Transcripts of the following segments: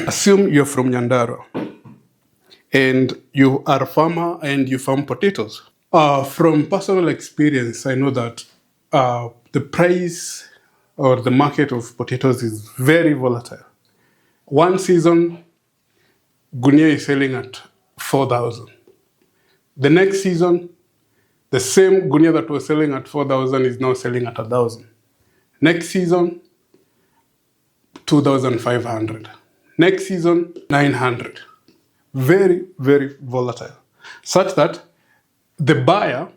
Assume you're from Nyandarua and you are a farmer and you farm potatoes. From personal experience, I know that the price or the market of potatoes is very volatile. One season, gunia is selling at 4,000. The next season, the same gunia that was selling at 4,000 is now selling at 1,000. Next season, 2,500. Next season, 900. Very, very volatile. Such that the buyer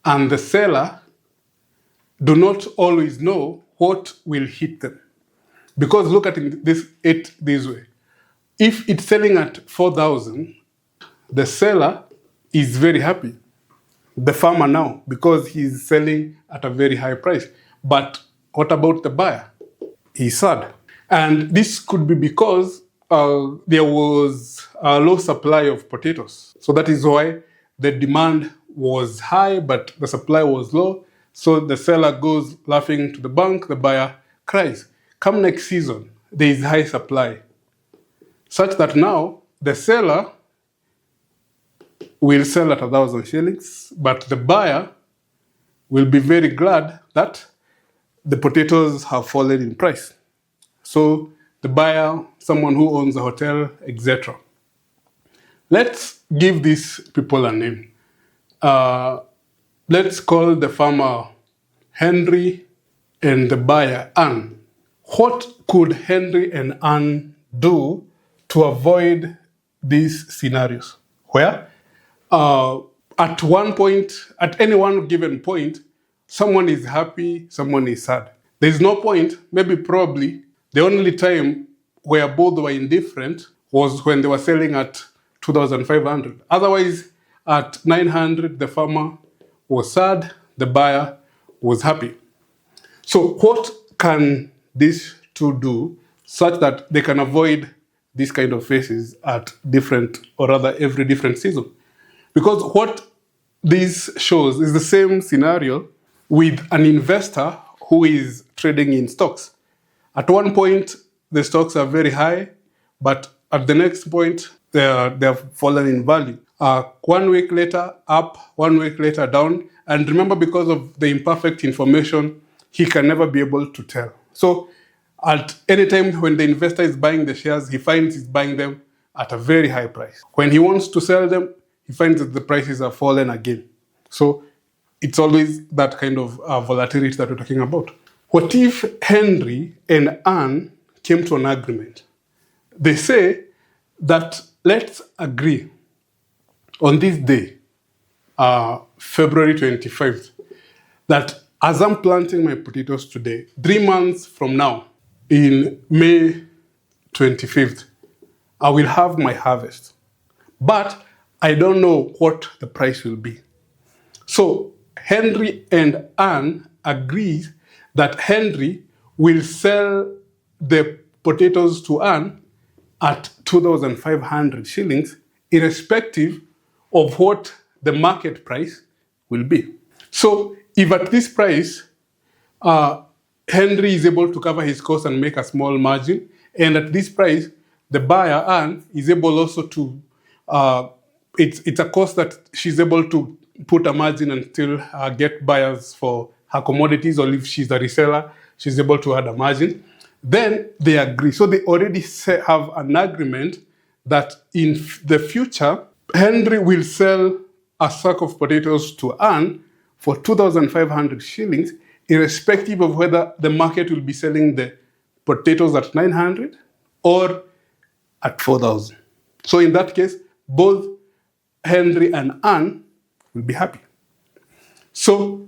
and the seller do not always know what will hit them. Because look at it this way. If it's selling at 4,000, the seller is very happy. The farmer now, because he's selling at a very high price. But what about the buyer? He's sad. And this could be because there was a low supply of potatoes. So that is why the demand was high, but the supply was low. So the seller goes laughing to the bank, the buyer cries. Come next season, there is high supply. Such that now the seller will sell at 1,000 shillings, but the buyer will be very glad that the potatoes have fallen in price. So the buyer, someone who owns a hotel, etc. Let's give these people a name. Let's call the farmer Henry and the buyer Anne. What could Henry and Anne do to avoid these scenarios? Where at one point, at any one given point, someone is happy, someone is sad. There's no point, maybe probably, the only time where both were indifferent was when they were selling at 2,500. Otherwise, at 900, the farmer was sad, the buyer was happy. So what can these two do such that they can avoid these kind of phases at different, or rather every different season? Because what this shows is the same scenario with an investor who is trading in stocks. At one point, the stocks are very high, but at the next point, they have fallen in value. 1 week later, up, 1 week later, down. And remember, because of the imperfect information, he can never be able to tell. So at any time when the investor is buying the shares, he finds he's buying them at a very high price. When he wants to sell them, he finds that the prices have fallen again. So it's always that kind of volatility that we're talking about. What if Henry and Anne came to an agreement? They say that let's agree on this day, February 25th, that as I'm planting my potatoes today, 3 months from now, in May 25th, I will have my harvest. But I don't know what the price will be. So Henry and Anne agree that Henry will sell the potatoes to Anne at 2,500 shillings, irrespective of what the market price will be. So if at this price, Henry is able to cover his costs and make a small margin, and at this price, the buyer, Anne, is able also to, it's a cost that she's able to put a margin and still get buyers for her commodities, or if she's a reseller, she's able to add a margin. Then they agree. So they already have an agreement that in the future, Henry will sell a sack of potatoes to Anne for 2,500 shillings, irrespective of whether the market will be selling the potatoes at 900 or at 4,000. So in that case, both Henry and Anne will be happy. So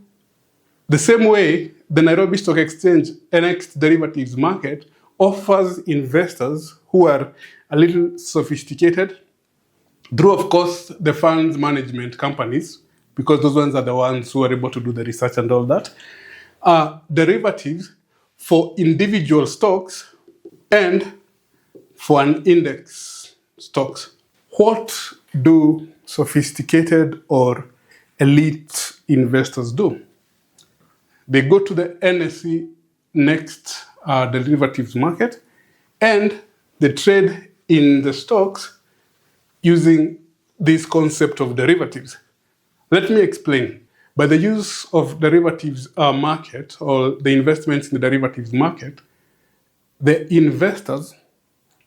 the same way, the Nairobi Stock Exchange NX derivatives market offers investors who are a little sophisticated, through, of course, the funds management companies, because those ones are the ones who are able to do the research and all that, derivatives for individual stocks and for an index stocks. What do sophisticated or elite investors do? They go to the NSE Next derivatives market and they trade in the stocks using this concept of derivatives. Let me explain. By the use of derivatives market, or the investments in the derivatives market, the investors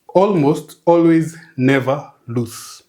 almost always never lose.